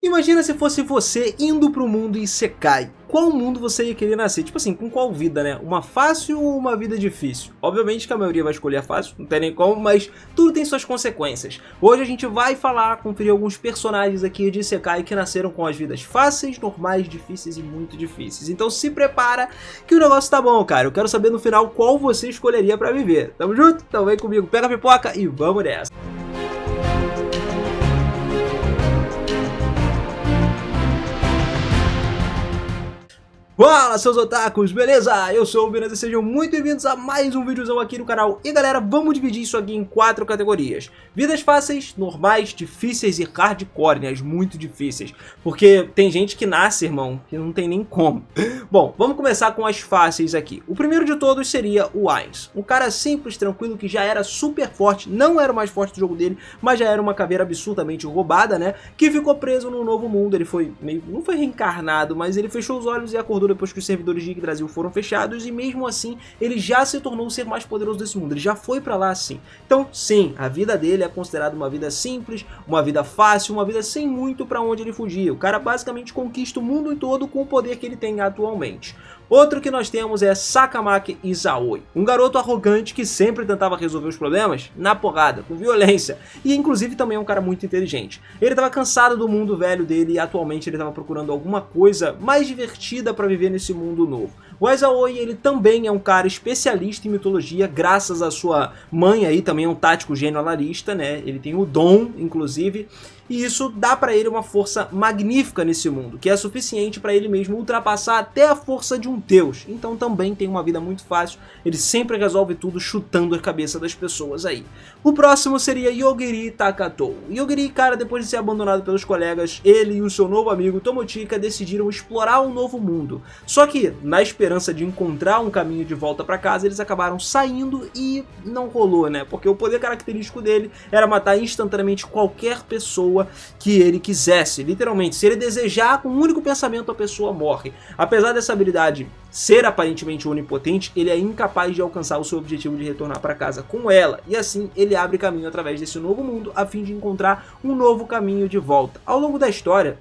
Imagina se fosse você indo pro mundo Isekai. Qual mundo você ia querer nascer? Tipo assim, com qual vida, né? Uma fácil ou uma vida difícil? Obviamente que a maioria vai escolher a fácil, não tem nem como, mas tudo tem suas consequências. Hoje a gente vai conferir alguns personagens aqui de Isekai que nasceram com as vidas fáceis, normais, difíceis e muito difíceis. Então se prepara que o negócio tá bom, cara. Eu quero saber no final qual você escolheria pra viver. Tamo junto? Então vem comigo, pega a pipoca e vamos nessa. Fala, seus otakus, beleza? Eu sou o Benaz e sejam muito bem-vindos a mais um videozão aqui no canal. E galera, vamos dividir isso aqui em 4 categorias. Vidas fáceis, normais, difíceis e hardcore, né? As muito difíceis. Porque tem gente que nasce, irmão, que não tem nem como. Bom, vamos começar com as fáceis aqui. O primeiro de todos seria o Ainz. Um cara simples, tranquilo, que já era super forte, não era o mais forte do jogo dele, mas já era uma caveira absurdamente roubada, né? Que ficou preso num novo mundo. Ele foi meio... não foi reencarnado, mas ele fechou os olhos e acordou depois que os servidores de Yggdrasil foram fechados, e mesmo assim ele já se tornou o ser mais poderoso desse mundo, ele já foi pra lá assim. Então sim, a vida dele é considerada uma vida simples, uma vida fácil, uma vida sem muito pra onde ele fugir. O cara basicamente conquista o mundo todo com o poder que ele tem atualmente. Outro que nós temos é Sakamaki Izaoi, um garoto arrogante que sempre tentava resolver os problemas na porrada, com violência, e inclusive também é um cara muito inteligente. Ele estava cansado do mundo velho dele e atualmente ele estava procurando alguma coisa mais divertida para viver nesse mundo novo. O Izaoi, ele também é um cara especialista em mitologia, graças à sua mãe aí, também é um tático gênio alarista, né? Ele tem o dom, inclusive, e isso dá para ele uma força magnífica nesse mundo, que é suficiente para ele mesmo ultrapassar até a força de um deus. Então também tem uma vida muito fácil, ele sempre resolve tudo chutando a cabeça das pessoas aí. O próximo seria Yogiri Takatou. Yogiri, cara, depois de ser abandonado pelos colegas, ele e o seu novo amigo Tomochika decidiram explorar um novo mundo. Só que, na esperança de encontrar um caminho de volta para casa, eles acabaram saindo e não rolou, né? Porque o poder característico dele era matar instantaneamente qualquer pessoa que ele quisesse. Literalmente, se ele desejar, com um único pensamento a pessoa morre. Apesar dessa habilidade ser aparentemente onipotente, ele é incapaz de alcançar o seu objetivo de retornar para casa com ela, e assim ele abre caminho através desse novo mundo a fim de encontrar um novo caminho de volta. Ao longo da história,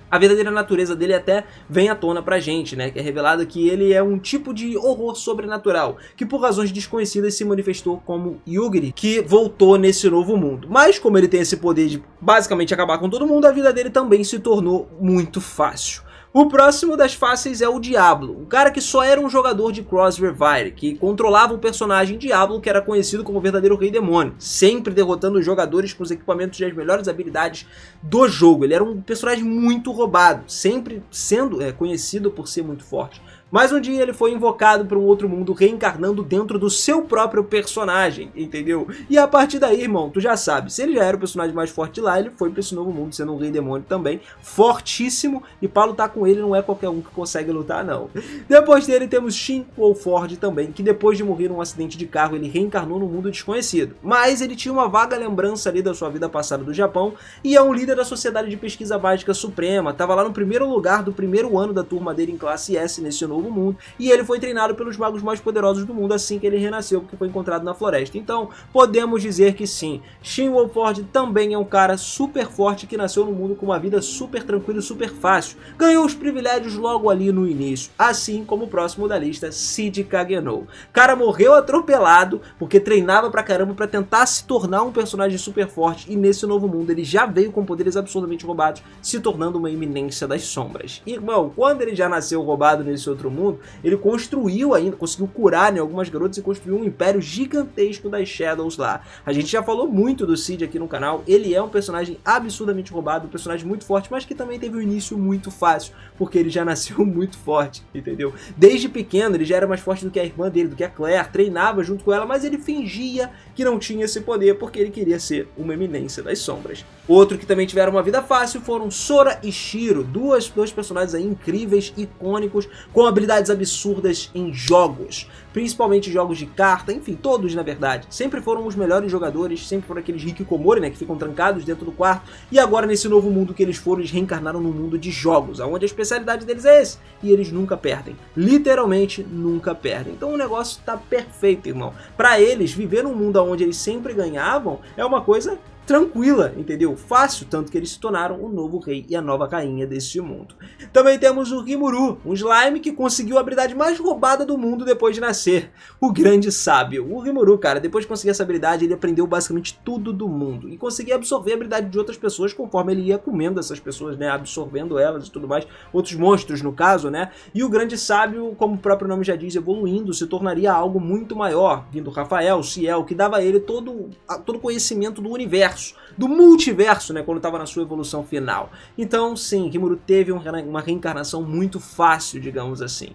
a verdadeira natureza dele até vem à tona pra gente, né? Que é revelado que ele é um tipo de horror sobrenatural, que por razões desconhecidas se manifestou como Yugiri, que voltou nesse novo mundo. Mas como ele tem esse poder de basicamente acabar com todo mundo, a vida dele também se tornou muito fácil. O próximo das fáceis é o Diablo, um cara que só era um jogador de Cross Revive, que controlava o personagem Diablo, que era conhecido como o verdadeiro Rei Demônio, sempre derrotando os jogadores com os equipamentos e as melhores habilidades do jogo. Ele era um personagem muito roubado, sempre sendo conhecido por ser muito forte. Mas um dia ele foi invocado para um outro mundo, reencarnando dentro do seu próprio personagem, entendeu? E a partir daí, irmão, tu já sabe, se ele já era o personagem mais forte lá, ele foi para esse novo mundo, sendo um rei demônio também, fortíssimo, e para lutar com ele não é qualquer um que consegue lutar, não. Depois dele temos Shin Wolford também, que depois de morrer num acidente de carro, ele reencarnou no mundo desconhecido. Mas ele tinha uma vaga lembrança ali da sua vida passada do Japão, e é um líder da Sociedade de Pesquisa Básica Suprema, tava lá no primeiro lugar do primeiro ano da turma dele em classe S nesse novo mundo, e ele foi treinado pelos magos mais poderosos do mundo assim que ele renasceu, porque foi encontrado na floresta. Então podemos dizer que sim, Shin Wolford também é um cara super forte que nasceu no mundo com uma vida super tranquila e super fácil, ganhou os privilégios logo ali no início, assim como o próximo da lista, Cid Kagenou. Cara morreu atropelado porque treinava pra caramba pra tentar se tornar um personagem super forte, e nesse novo mundo ele já veio com poderes absurdamente roubados, se tornando uma eminência das sombras. Irmão, quando ele já nasceu roubado nesse outro mundo, ele construiu ainda, conseguiu curar, né, algumas garotas e construiu um império gigantesco das Shadows lá. A gente já falou muito do Cid aqui no canal, ele é um personagem absurdamente roubado, um personagem muito forte, mas que também teve um início muito fácil, porque ele já nasceu muito forte, entendeu? Desde pequeno ele já era mais forte do que a irmã dele, do que a Claire, treinava junto com ela, mas ele fingia que não tinha esse poder, porque ele queria ser uma eminência das sombras. Outro que também tiveram uma vida fácil foram Sora e Shiro, dois personagens aí incríveis, icônicos, com habilidades absurdas em jogos, principalmente jogos de carta, enfim, todos na verdade. Sempre foram os melhores jogadores, sempre foram aqueles hikikomori, né, que ficam trancados dentro do quarto, e agora nesse novo mundo que eles foram, eles reencarnaram no mundo de jogos, onde a especialidade deles é esse, e eles nunca perdem, literalmente nunca perdem. Então o negócio tá perfeito, irmão. Pra eles, viver num mundo onde eles sempre ganhavam é uma coisa tranquila, entendeu? Fácil, tanto que eles se tornaram o novo rei e a nova rainha deste mundo. Também temos o Rimuru, um slime que conseguiu a habilidade mais roubada do mundo depois de nascer, o Grande Sábio. O Rimuru, cara, depois de conseguir essa habilidade, ele aprendeu basicamente tudo do mundo e conseguia absorver a habilidade de outras pessoas conforme ele ia comendo essas pessoas, né, absorvendo elas e tudo mais, outros monstros no caso, né, e o Grande Sábio, como o próprio nome já diz, evoluindo, se tornaria algo muito maior, vindo Rafael, Ciel, que dava a ele todo o conhecimento do universo, do multiverso, né, quando estava na sua evolução final. Então, sim, Rimuru teve uma reencarnação muito fácil, digamos assim.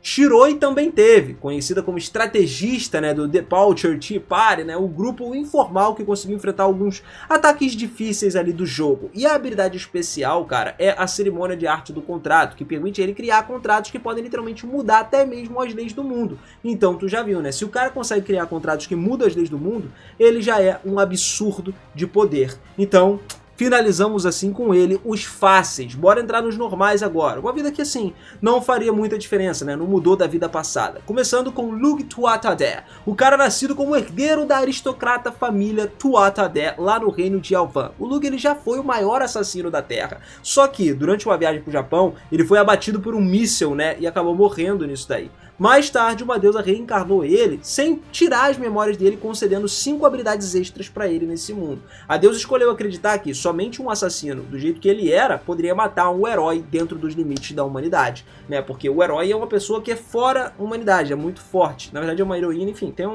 Shiroi também teve, conhecida como estrategista, né, do Departure Tea Party, né, o grupo informal que conseguiu enfrentar alguns ataques difíceis ali do jogo. E a habilidade especial, cara, é a cerimônia de arte do contrato, que permite ele criar contratos que podem literalmente mudar até mesmo as leis do mundo. Então tu já viu, né, se o cara consegue criar contratos que mudam as leis do mundo, ele já é um absurdo de poder. Então, finalizamos assim com ele os fáceis. Bora entrar nos normais agora. Uma vida que assim, não faria muita diferença, né? Não mudou da vida passada. Começando com Lug Tuatha-Dé, o cara nascido como herdeiro da aristocrata família Tuatha-Dé lá no reino de Alvan. O Lug ele já foi o maior assassino da Terra. Só que, durante uma viagem pro Japão, ele foi abatido por um míssil, né? E acabou morrendo nisso daí. Mais tarde, uma deusa reencarnou ele, sem tirar as memórias dele, concedendo 5 habilidades extras para ele nesse mundo. A deusa escolheu acreditar que somente um assassino, do jeito que ele era, poderia matar um herói dentro dos limites da humanidade, né? Porque o herói é uma pessoa que é fora da humanidade, é muito forte. Na verdade é uma heroína, enfim, tem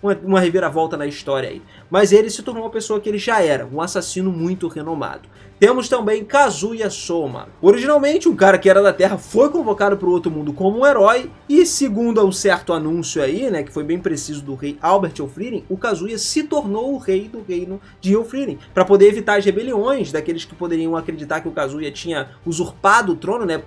uma reviravolta na história aí. Mas ele se tornou uma pessoa que ele já era, um assassino muito renomado. Temos também Kazuya Soma. Originalmente, um cara que era da Terra foi convocado para o outro mundo como um herói, e segundo um certo anúncio aí, né, que foi bem preciso do rei Albert Elfririn, o Kazuya se tornou o rei do reino de Elfririn, para poder evitar as rebeliões daqueles que poderiam acreditar que o Kazuya tinha usurpado o trono, né,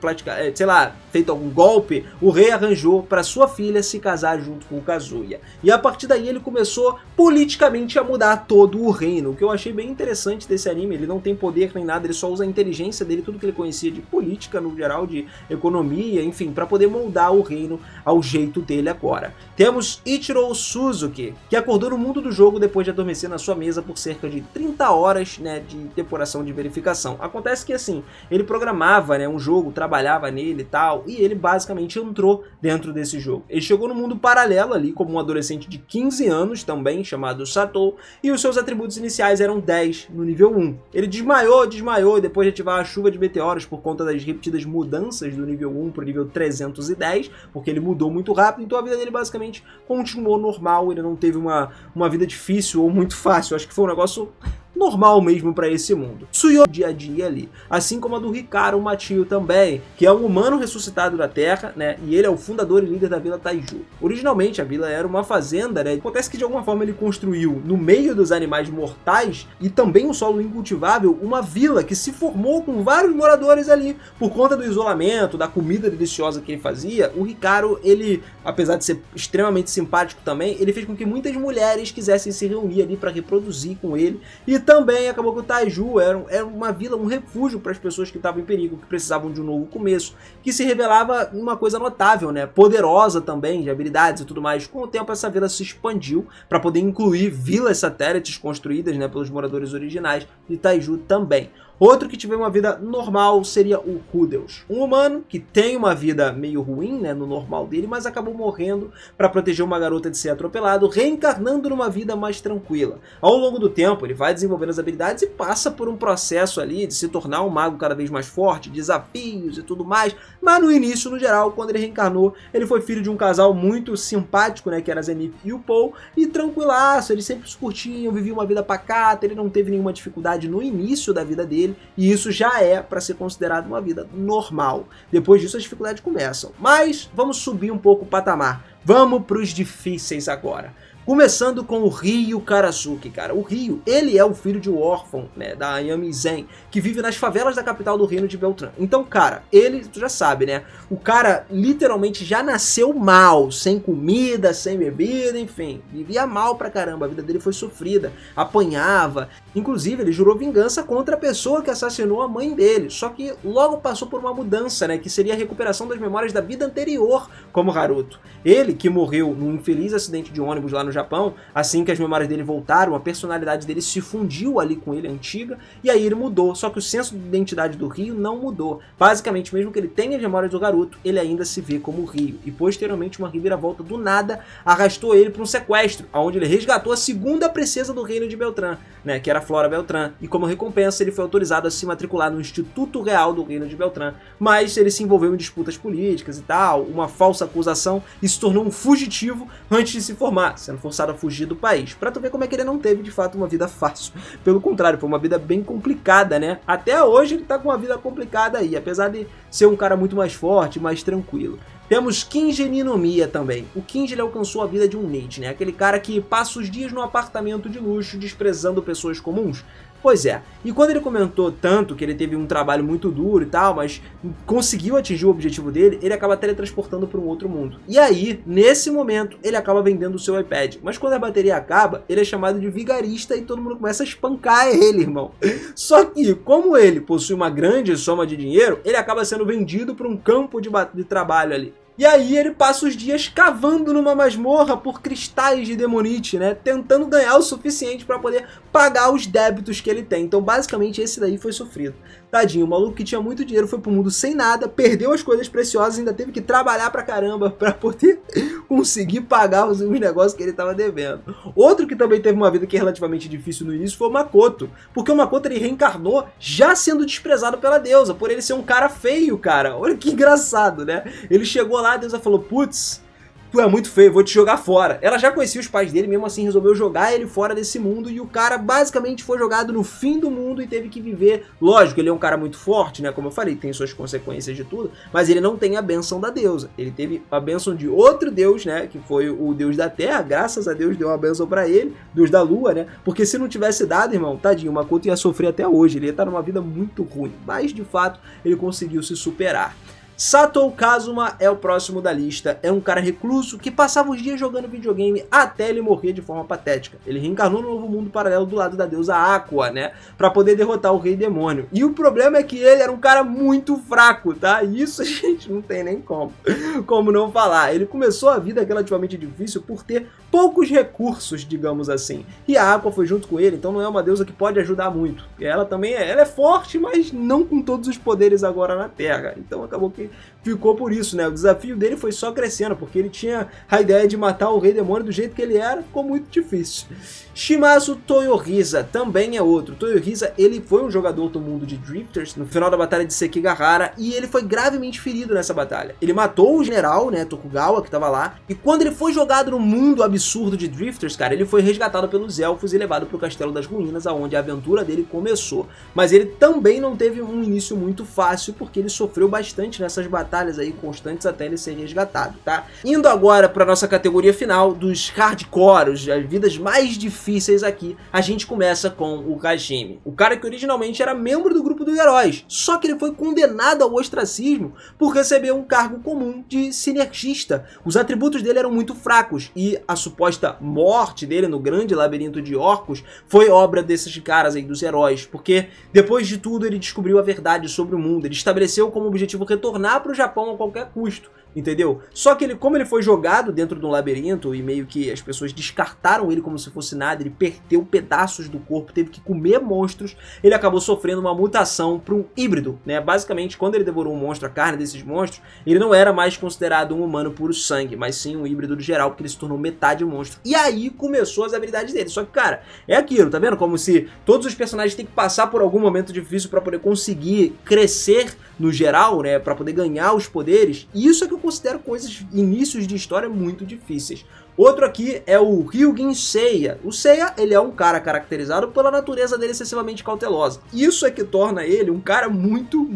sei lá, feito algum golpe. O rei arranjou para sua filha se casar junto com o Kazuya. E a partir daí ele começou politicamente a mudar todo o reino, o que eu achei bem interessante desse anime. Ele não tem poder nem nada, ele só usa a inteligência dele, tudo que ele conhecia de política no geral, de economia, enfim, para poder moldar o reino ao jeito dele agora. Temos Ichiro Suzuki, que acordou no mundo do jogo depois de adormecer na sua mesa por cerca de 30 horas, né, de depuração de verificação. Acontece que assim, ele programava, né, um jogo, trabalhava nele e tal, e ele basicamente entrou dentro desse jogo. Ele chegou no mundo paralelo ali como um adolescente de 15 anos também, chamado Satou, e os seus atributos iniciais eram 10 no nível 1. Ele desmaiou e depois de ativar a chuva de meteoros por conta das repetidas mudanças do nível 1 para o nível 310, porque ele mudou muito rápido, então a vida dele basicamente continuou normal, ele não teve uma vida difícil ou muito fácil. Acho que foi um negócio normal mesmo para esse mundo. Suyo dia a dia ali, assim como a do Hikaru Machio também, que é um humano ressuscitado da Terra, né, e ele é o fundador e líder da Vila Taiju. Originalmente a vila era uma fazenda, né, acontece que de alguma forma ele construiu no meio dos animais mortais e também um solo incultivável, uma vila que se formou com vários moradores ali, por conta do isolamento, da comida deliciosa que ele fazia. O Hikaru, ele, apesar de ser extremamente simpático também, ele fez com que muitas mulheres quisessem se reunir ali para reproduzir com ele, e também acabou que o Taiju era uma vila, um refúgio para as pessoas que estavam em perigo, que precisavam de um novo começo, que se revelava uma coisa notável, né? Poderosa também, de habilidades e tudo mais. Com o tempo essa vila se expandiu para poder incluir vilas satélites construídas, né, pelos moradores originais de Taiju também. Outro que tiver uma vida normal seria o Rudeus, um humano que tem uma vida meio ruim, né, no normal dele, mas acabou morrendo para proteger uma garota de ser atropelado, reencarnando numa vida mais tranquila. Ao longo do tempo, ele vai desenvolvendo as habilidades e passa por um processo ali de se tornar um mago cada vez mais forte, desafios e tudo mais, mas no início, no geral, quando ele reencarnou, ele foi filho de um casal muito simpático, né, que era Zenith e o Paul, e tranquilaço, eles sempre se curtiam, viviam uma vida pacata, ele não teve nenhuma dificuldade no início da vida dele, e isso já é para ser considerado uma vida normal. Depois disso as dificuldades começam. Mas vamos subir um pouco o patamar. Vamos para os difíceis agora. Começando com o Ryo Karasuke, cara. O Ryo, ele é o filho de um órfão, né, da Ayami Zen, que vive nas favelas da capital do reino de Beltran. Então, cara, ele, tu já sabe, né, o cara literalmente já nasceu mal, sem comida, sem bebida, enfim, vivia mal pra caramba, a vida dele foi sofrida, apanhava. Inclusive, ele jurou vingança contra a pessoa que assassinou a mãe dele, só que logo passou por uma mudança, né, que seria a recuperação das memórias da vida anterior como Haruto. Ele, que morreu num infeliz acidente de ônibus lá no no Japão, assim que as memórias dele voltaram, a personalidade dele se fundiu ali com ele, antiga, e aí ele mudou. Só que o senso de identidade do Ryo não mudou. Basicamente, mesmo que ele tenha as memórias do garoto, ele ainda se vê como o Ryo. E posteriormente, uma reviravolta do nada arrastou ele para um sequestro, onde ele resgatou a segunda princesa do reino de Beltran, né, que era Flora Beltran. E como recompensa, ele foi autorizado a se matricular no Instituto Real do reino de Beltran. Mas ele se envolveu em disputas políticas e tal, uma falsa acusação, e se tornou um fugitivo antes de se formar, sendo forçado a fugir do país. Pra tu ver como é que ele não teve, de fato, uma vida fácil. Pelo contrário, foi uma vida bem complicada, né? Até hoje ele tá com uma vida complicada aí, apesar de ser um cara muito mais forte, mais tranquilo. Temos Kinji Ninomiya também. O Kinji, ele alcançou a vida de um Neji, né? Aquele cara que passa os dias num apartamento de luxo desprezando pessoas comuns. Pois é, e quando ele comentou tanto que ele teve um trabalho muito duro e tal, mas conseguiu atingir o objetivo dele, ele acaba teletransportando para um outro mundo. E aí, nesse momento, ele acaba vendendo o seu iPad. Mas quando a bateria acaba, ele é chamado de vigarista e todo mundo começa a espancar ele, irmão. Só que, como ele possui uma grande soma de dinheiro, ele acaba sendo vendido para um campo de trabalho ali. E aí ele passa os dias cavando numa masmorra por cristais de demonite, né? Tentando ganhar o suficiente para poder pagar os débitos que ele tem. Então basicamente esse daí foi sofrido. Tadinho, o maluco que tinha muito dinheiro foi pro mundo sem nada, perdeu as coisas preciosas e ainda teve que trabalhar pra caramba pra poder conseguir pagar os negócios que ele tava devendo. Outro que também teve uma vida que é relativamente difícil no início foi o Makoto. Porque o Makoto, ele reencarnou já sendo desprezado pela deusa, por ele ser um cara feio, cara. Olha que engraçado, né? Ele chegou lá, a deusa falou, putz, tu é muito feio, vou te jogar fora. Ela já conhecia os pais dele, mesmo assim resolveu jogar ele fora desse mundo, e o cara basicamente foi jogado no fim do mundo e teve que viver. Lógico, ele é um cara muito forte, né, como eu falei, tem suas consequências de tudo, mas ele não tem a bênção da deusa. Ele teve a bênção de outro deus, né, que foi o deus da terra, graças a Deus deu uma bênção pra ele, deus da lua, né, porque se não tivesse dado, irmão, tadinho, o Makoto ia sofrer até hoje, ele ia estar numa vida muito ruim, mas de fato ele conseguiu se superar. Satou Kazuma é o próximo da lista, é um cara recluso que passava os dias jogando videogame até ele morrer de forma patética. Ele reencarnou no novo mundo paralelo do lado da deusa Aqua, né, pra poder derrotar o rei demônio. E o problema é que ele era um cara muito fraco, tá? Isso a gente não tem nem como não falar. Ele começou a vida relativamente difícil por ter poucos recursos, digamos assim. E a Aqua foi junto com ele, então não é uma deusa que pode ajudar muito. Ela também ela é forte, mas não com todos os poderes agora na Terra. Então acabou que ficou por isso, né? O desafio dele foi só crescendo, porque ele tinha a ideia de matar o rei demônio do jeito que ele era, ficou muito difícil. Shimazu Toyohisa também é outro. Toyohisa, ele foi um jogador do mundo de Drifters no final da batalha de Sekigahara, e ele foi gravemente ferido nessa batalha. Ele matou o general, né, Tokugawa, que tava lá, e quando ele foi jogado no mundo absurdo de Drifters, cara, ele foi resgatado pelos elfos e levado pro Castelo das Ruínas, aonde a aventura dele começou. Mas ele também não teve um início muito fácil, porque ele sofreu bastante nessas batalhas aí constantes até ele ser resgatado, tá? Indo agora para nossa categoria final dos hardcores, as vidas mais difíceis aqui, a gente começa com o Hajime, o cara que originalmente era membro do grupo dos heróis, só que ele foi condenado ao ostracismo por receber um cargo comum de sinergista. Os atributos dele eram muito fracos e a suposta morte dele no grande labirinto de orcos foi obra desses caras aí, dos heróis, porque depois de tudo ele descobriu a verdade sobre o mundo, ele estabeleceu como objetivo retornar para o Japão a qualquer custo, entendeu? Só que ele, como ele foi jogado dentro de um labirinto e meio que as pessoas descartaram ele como se fosse nada, ele perdeu pedaços do corpo, teve que comer monstros, ele acabou sofrendo uma mutação para um híbrido, né? Basicamente, quando ele devorou um monstro, a carne desses monstros, ele não era mais considerado um humano puro sangue, mas sim um híbrido do geral, porque ele se tornou metade monstro. E aí começou as habilidades dele. Só que, cara, é aquilo, tá vendo? Como se todos os personagens têm que passar por algum momento difícil para poder conseguir crescer no geral, né, para poder ganhar os poderes, e isso é que eu considero coisas, inícios de história muito difíceis. Outro aqui é o Ryujin Seiya. O Seiya, ele é um cara caracterizado pela natureza dele excessivamente cautelosa. Isso é que torna ele um cara muito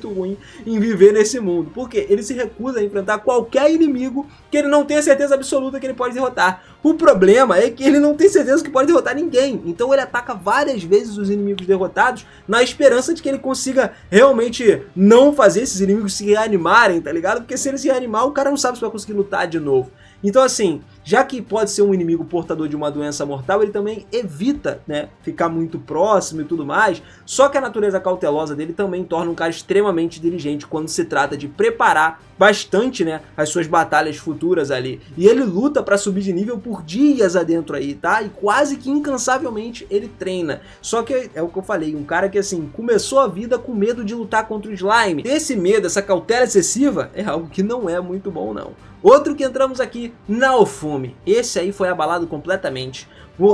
ruim em viver nesse mundo, porque ele se recusa a enfrentar qualquer inimigo que ele não tenha certeza absoluta que ele pode derrotar. O problema é que ele não tem certeza que pode derrotar ninguém, então ele ataca várias vezes os inimigos derrotados na esperança de que ele consiga realmente não fazer esses inimigos se reanimarem, tá ligado? Porque se ele se reanimar, o cara não sabe se vai conseguir lutar de novo. Então assim, já que pode ser um inimigo portador de uma doença mortal, ele também evita, né, ficar muito próximo e tudo mais, só que a natureza cautelosa dele também torna um cara extremamente diligente quando se trata de preparar bastante, né, as suas batalhas futuras ali. E ele luta para subir de nível por dias adentro aí, tá? E quase que incansavelmente ele treina. Só que é o que eu falei, um cara que assim, começou a vida com medo de lutar contra o slime. Esse medo, essa cautela excessiva é algo que não é muito bom não. Outro que entramos aqui, Naofumi. Esse aí foi abalado completamente.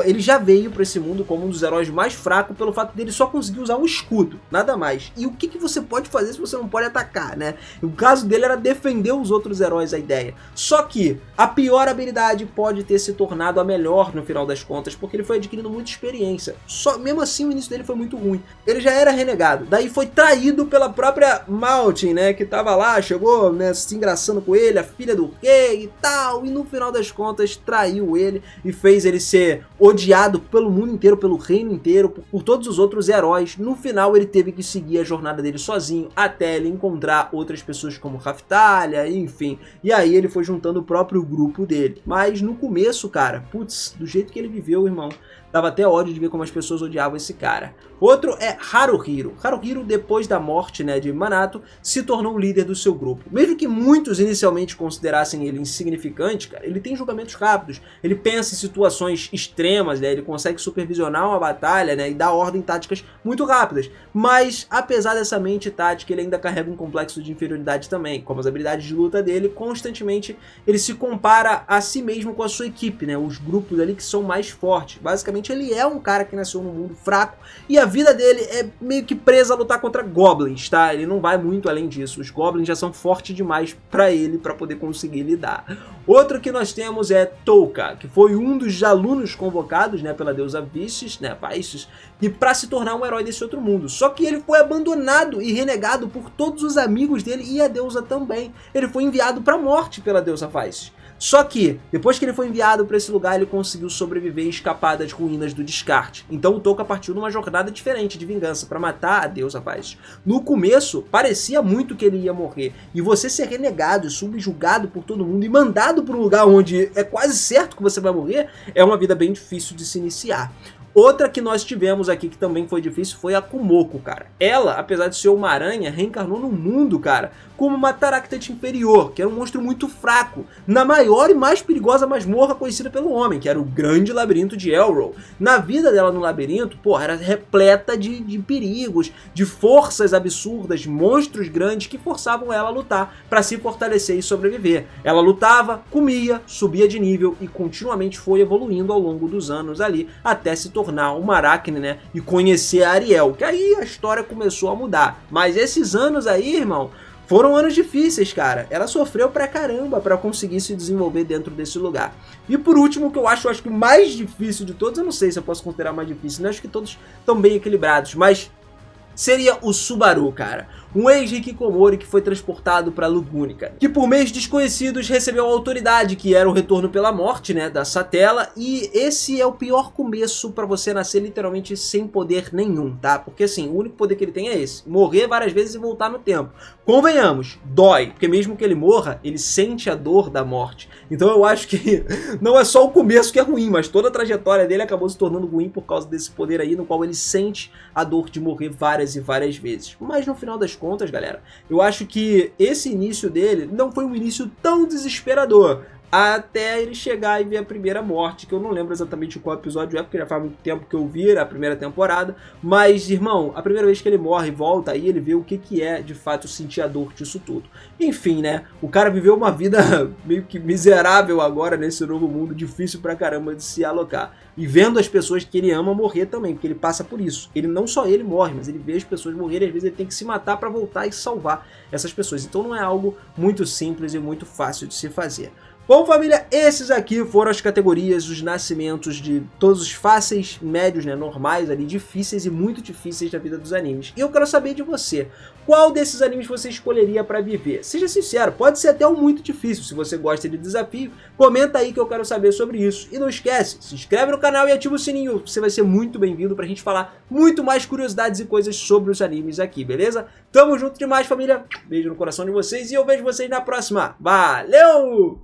Ele já veio para esse mundo como um dos heróis mais fracos pelo fato dele só conseguir usar um escudo, nada mais. E o que você pode fazer se você não pode atacar, né? O caso dele era defender os outros heróis, a ideia. Só que a pior habilidade pode ter se tornado a melhor no final das contas, porque ele foi adquirindo muita experiência. Mesmo assim o início dele foi muito ruim. Ele já era renegado, daí foi traído pela própria Maltin, né? Que tava lá, chegou, né, se engraçando com ele, a filha do rei e tal. E no final das contas traiu ele e fez ele ser odiado pelo mundo inteiro, pelo reino inteiro, por todos os outros heróis. No final ele teve que seguir a jornada dele sozinho até ele encontrar outras pessoas como Raftalia, enfim. E aí ele foi juntando o próprio grupo dele. Mas no começo, cara, putz, do jeito que ele viveu, irmão, dava até ódio de ver como as pessoas odiavam esse cara. Outro é Haruhiro. Haruhiro, depois da morte, né, de Minato, se tornou o líder do seu grupo. Mesmo que muitos inicialmente considerassem ele insignificante, cara, ele tem julgamentos rápidos. Ele pensa em situações extremas, né, ele consegue supervisionar uma batalha, né, e dar ordem táticas muito rápidas. Mas, apesar dessa mente tática, ele ainda carrega um complexo de inferioridade também. Como as habilidades de luta dele, constantemente ele se compara a si mesmo com a sua equipe, né, os grupos ali que são mais fortes. Basicamente, ele é um cara que nasceu num mundo fraco e a vida dele é meio que presa a lutar contra goblins, tá? Ele não vai muito além disso. Os goblins já são fortes demais pra ele, pra poder conseguir lidar. Outro que nós temos é Touka, que foi um dos alunos convocados, né, pela deusa Vishes, né, e pra se tornar um herói desse outro mundo. Só que ele foi abandonado e renegado por todos os amigos dele e a deusa também. Ele foi enviado pra morte pela deusa Vishes. Só que, depois que ele foi enviado para esse lugar, ele conseguiu sobreviver e escapar das ruínas do descarte. Então o Touka partiu numa jornada diferente de vingança para matar a deusa Vishes. No começo, parecia muito que ele ia morrer. E você ser renegado, subjugado por todo mundo e mandado para um lugar onde é quase certo que você vai morrer, é uma vida bem difícil de se iniciar. Outra que nós tivemos aqui que também foi difícil foi a Kumoko, cara. Ela, apesar de ser uma aranha, reencarnou no mundo, cara, como uma Taractete inferior, que era um monstro muito fraco, na maior e mais perigosa masmorra conhecida pelo homem, que era o grande labirinto de Elrow. Na vida dela no labirinto, pô, era repleta de perigos, de forças absurdas, monstros grandes que forçavam ela a lutar para se fortalecer e sobreviver. Ela lutava, comia, subia de nível e continuamente foi evoluindo ao longo dos anos ali, até se tornar uma aracne, né, e conhecer a Ariel, que aí a história começou a mudar. Mas esses anos aí, irmão, foram anos difíceis, cara. Ela sofreu pra caramba pra conseguir se desenvolver dentro desse lugar. E por último, que eu acho que o mais difícil de todos, eu não sei se eu posso considerar mais difícil, né? Acho que todos estão bem equilibrados, mas seria o Subaru, cara. Um ex-hikikomori que foi transportado para Lugúnica, que por meios desconhecidos recebeu a autoridade, que era o retorno pela morte, né, da Satela, e esse é o pior começo para você nascer literalmente sem poder nenhum, tá? Porque assim, o único poder que ele tem é esse, morrer várias vezes e voltar no tempo. Convenhamos, dói, porque mesmo que ele morra, ele sente a dor da morte. Então eu acho que não é só o começo que é ruim, mas toda a trajetória dele acabou se tornando ruim por causa desse poder aí, no qual ele sente a dor de morrer várias e várias vezes. Mas no final das contas, galera, eu acho que esse início dele não foi um início tão desesperador, até ele chegar e ver a primeira morte, que eu não lembro exatamente qual episódio é, porque já faz muito tempo que eu vi a primeira temporada, mas, irmão, a primeira vez que ele morre e volta, aí ele vê o que é, de fato, sentir a dor disso tudo. Enfim, né, o cara viveu uma vida meio que miserável agora nesse novo mundo, difícil pra caramba de se alocar. E vendo as pessoas que ele ama morrer também, porque ele passa por isso. Ele não só ele morre, mas ele vê as pessoas morrerem, às vezes ele tem que se matar pra voltar e salvar essas pessoas. Então não é algo muito simples e muito fácil de se fazer. Bom, família, esses aqui foram as categorias, os nascimentos de todos os fáceis, médios, né, normais ali, difíceis e muito difíceis da vida dos animes. E eu quero saber de você, qual desses animes você escolheria para viver? Seja sincero, pode ser até um muito difícil. Se você gosta de desafio, comenta aí que eu quero saber sobre isso. E não esquece, se inscreve no canal e ativa o sininho, você vai ser muito bem-vindo pra gente falar muito mais curiosidades e coisas sobre os animes aqui, beleza? Tamo junto demais, família, beijo no coração de vocês e eu vejo vocês na próxima. Valeu!